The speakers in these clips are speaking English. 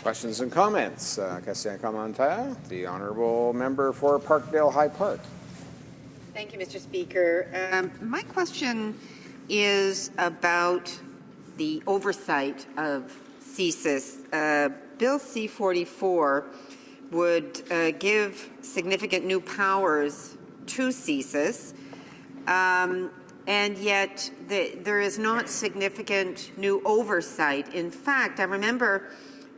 Questions and comments? Question commentaire. The honourable member for Parkdale-High Park. Thank you, Mr. Speaker. My question is about the oversight of CSIS. Bill C-44 would give significant new powers to CSIS, and yet there is not significant new oversight. In fact, I remember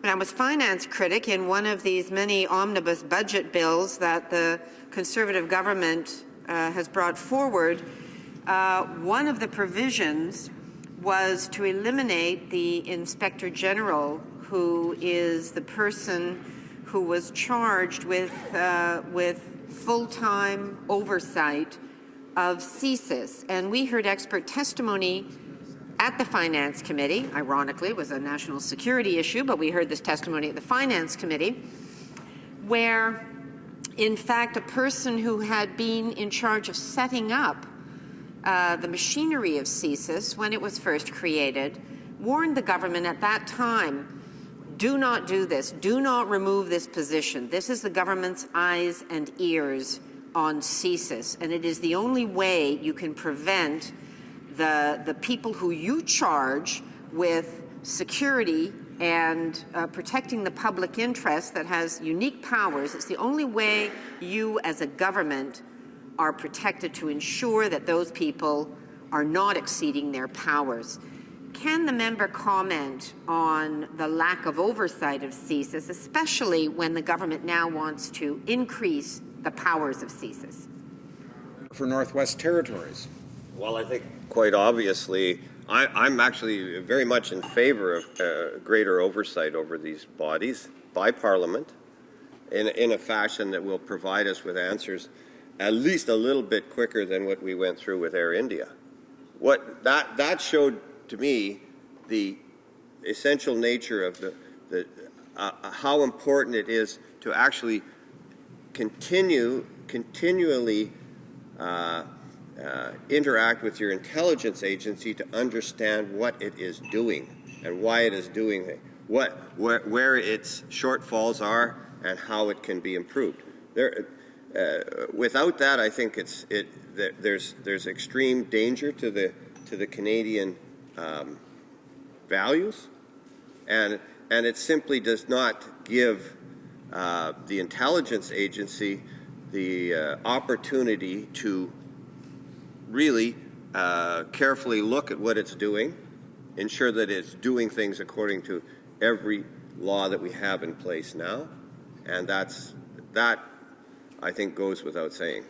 when I was finance critic in one of these many omnibus budget bills that the Conservative government has brought forward, one of the provisions was to eliminate the Inspector General, who is the person who was charged with full-time oversight of CSIS. And we heard expert testimony at the Finance Committee. Ironically, it was a national security issue, but we heard this testimony at the Finance Committee, where, in fact, a person who had been in charge of setting up the machinery of CSIS when it was first created warned the government at that time, do not do this, do not remove this position. This is the government's eyes and ears on CSIS, and it is the only way you can prevent the people who you charge with security and protecting the public interest that has unique powers. It's the only way you as a government are protected to ensure that those people are not exceeding their powers. Can the member comment on the lack of oversight of CSIS, especially when the government now wants to increase the powers of CSIS? For Northwest Territories. Well, I think quite obviously I'm actually very much in favor of greater oversight over these bodies by Parliament in a fashion that will provide us with answers at least a little bit quicker than what we went through with Air India. What that showed to me the essential nature of how important it is to actually continually interact with your intelligence agency to understand what it is doing and why it is doing it, where its shortfalls are and how it can be improved. Without that, I think there's extreme danger to the Canadian values, and it simply does not give the intelligence agency the opportunity to really carefully look at what it's doing, ensure that it's doing things according to every law that we have in place now, and that I think goes without saying.